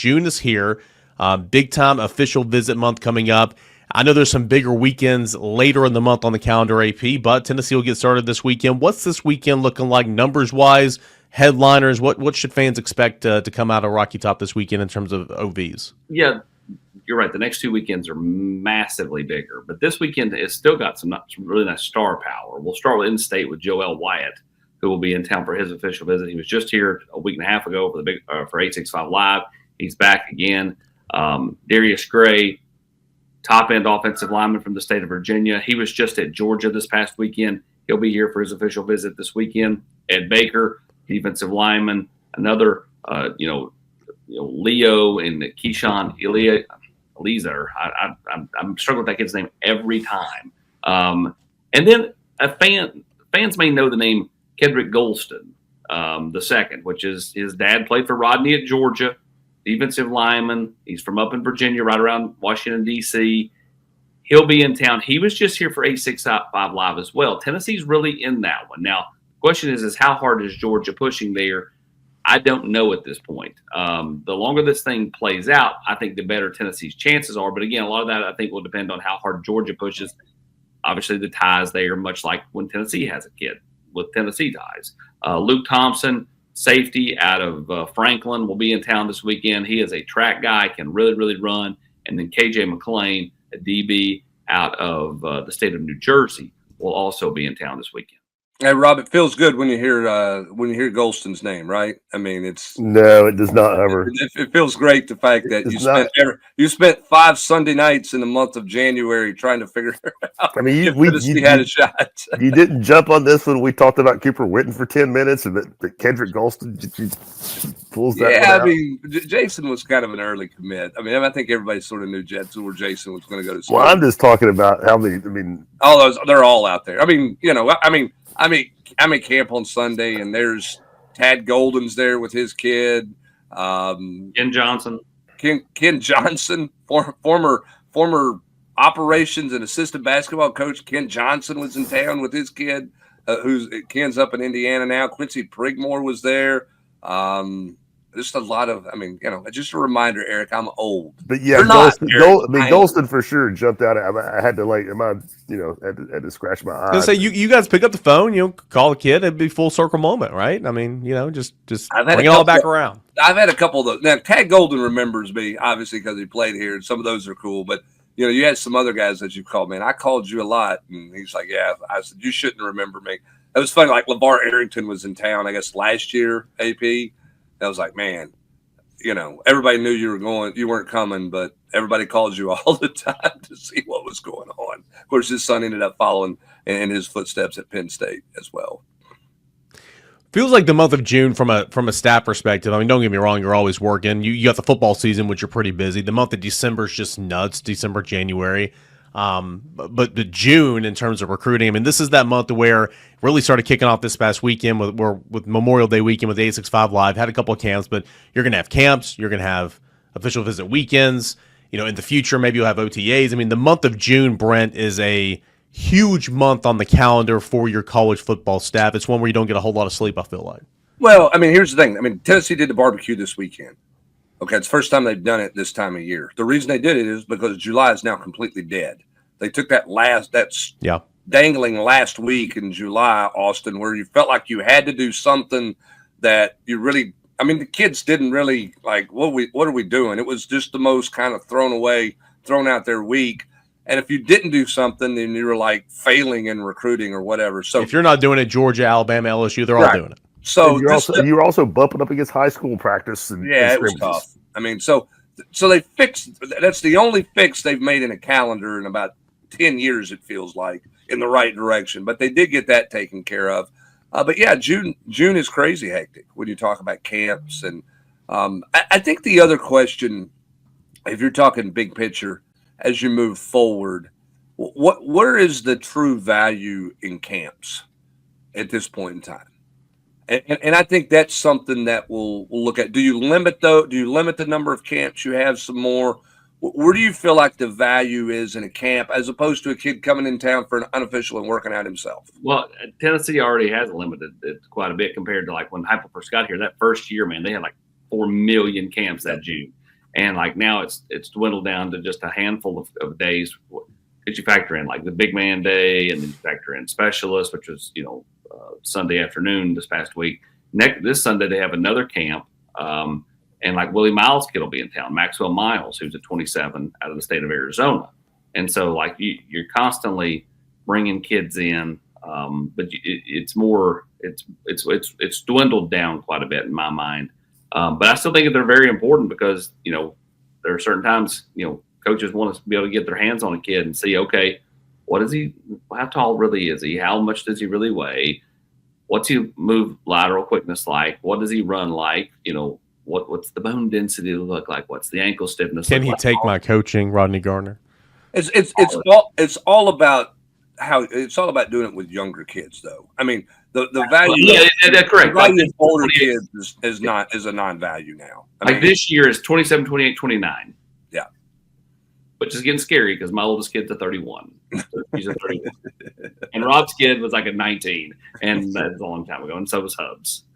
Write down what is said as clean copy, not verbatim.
June is here. Big time official visit month coming up. I know there's some bigger weekends later in the month on the calendar, AP, but Tennessee will get started this weekend. What's this weekend looking like numbers-wise, headliners? What should fans expect to come out of Rocky Top this weekend in terms of OVs? Yeah, you're right. The next 2 weekends are massively bigger, but this weekend has still got some really nice star power. We'll start with in-state with Joel Wyatt, who will be in town for his official visit. He was just here a week and a half ago for the for 865 Live. He's back again. Darius Gray, top-end offensive lineman from the state of Virginia. He was just at Georgia this past weekend. He'll be here for his official visit this weekend. Ed Baker, defensive lineman. Another, Leo and Keyshawn Eliezer. I'm struggling with that kid's name every time. And then fans may know the name Kedrick Golston, the second, which is his dad played for Rodney at Georgia. Defensive lineman. He's from up in Virginia, right around Washington, D.C. He'll be in town. He was just here for 865 Live as well. Tennessee's really in that one. Now, the question is how hard is Georgia pushing there? I don't know at this point. The longer this thing plays out, I think the better Tennessee's chances are. But again, a lot of that I think will depend on how hard Georgia pushes. Obviously, the ties there, much like when Tennessee has a kid with Tennessee ties. Luke Thompson, safety out of Franklin, will be in town this weekend. He is a track guy, can really, really run. And then KJ McClain, a DB out of the state of New Jersey, will also be in town this weekend. Hey, Rob, it feels good when you hear Golston's name, right? I mean, it does not ever. It feels great the fact that you spent 5 Sunday nights in the month of January trying to figure out. I mean, you had a shot. You didn't jump on this when we talked about Cooper Witten for 10 minutes, and that Kedrick Golston pulls that. Yeah, one out. I mean, Jason was kind of an early commit. I mean, I think everybody sort of knew where Jason was going to go to school. Well, I'm just talking about how many. I mean, all those, they're all out there. I mean, I'm at camp on Sunday, and there's Tad Golden's there with his kid. Ken Johnson. Ken Johnson, former operations and assistant basketball coach Ken Johnson was in town with his kid, Ken's up in Indiana now. Quincy Prigmore was there. Just a lot of, just a reminder, Eric, I'm old. But yeah, Golston for sure jumped out. I had to had to scratch my eye. I was gonna say you guys pick up the phone, call the kid. It'd be full circle moment, right? I mean, just bring it all back around. I've had a couple of those. Now, Tad Golden remembers me obviously because he played here, and some of those are cool. But you had some other guys that you called, man. I called you a lot, and he's like, "Yeah." I said, "You shouldn't remember me." It was funny. Like LeVar Arrington was in town, I guess last year. AP. I was like, man, everybody knew you weren't coming, but everybody called you all the time to see what was going on. Of course, his son ended up following in his footsteps at Penn State as well. Feels like the month of June from a staff perspective. I mean, don't get me wrong, you're always working. You got the football season, which you're pretty busy. The month of December is just nuts. December, January. But the June in terms of recruiting, I mean, this is that month where really started kicking off this past weekend with Memorial Day weekend with 865 Live. Had a couple of camps, but you're going to have camps. You're going to have official visit weekends. In the future, maybe you'll have OTAs. I mean, the month of June, Brent, is a huge month on the calendar for your college football staff. It's one where you don't get a whole lot of sleep, I feel like. Well, I mean, here's the thing. I mean, Tennessee did the barbecue this weekend. Okay, it's the first time they've done it this time of year. The reason they did it is because July is now completely dead. They took that's dangling last week in July, Austin, where you felt like you had to do something that you really – I mean, the kids didn't really like, what are we doing? It was just the most kind of thrown out there week. And if you didn't do something, then you were like failing in recruiting or whatever. So if you're not doing it, Georgia, Alabama, LSU, they're all doing it. So you're also bumping up against high school practice. It was tough. I mean, so they fixed. That's the only fix they've made in a calendar in about 10 years. It feels like in the right direction, but they did get that taken care of. But yeah, June is crazy hectic when you talk about camps, and I think the other question, if you're talking big picture, as you move forward, where is the true value in camps at this point in time? And I think that's something that we'll look at. Do you limit the number of camps you have some more? Where do you feel like the value is in a camp as opposed to a kid coming in town for an unofficial and working out himself? Well, Tennessee already has limited it quite a bit compared to like when Heupel first got here. That first year, man, they had like 4 million camps that June. And like now it's dwindled down to just a handful of days. Because you factor in like the big man day, and then you factor in specialist, which was Sunday afternoon this past week. This Sunday they have another camp, and like Willie Miles' kid will be in town, Maxwell Miles, who's a 27 out of the state of Arizona, and so like you're constantly bringing kids in, but it's dwindled down quite a bit in my mind. But I still think that they're very important because there are certain times coaches want to be able to get their hands on a kid and see, okay, what is he? How tall really is he? How much does he really weigh? What's he move lateral quickness like? What does he run like? What's the bone density look like? What's the ankle stiffness? Can he take my coaching, Rodney Garner? It's all about doing it with younger kids, though. I mean, the value. Yeah, correct. The value of older kids is a non-value now. This year is 27, 28, 29. Yeah. Which is getting scary because my oldest kid's a 31. He's a 31. And Rob's kid was like a 19. And that's a long time ago. And so was Hubs.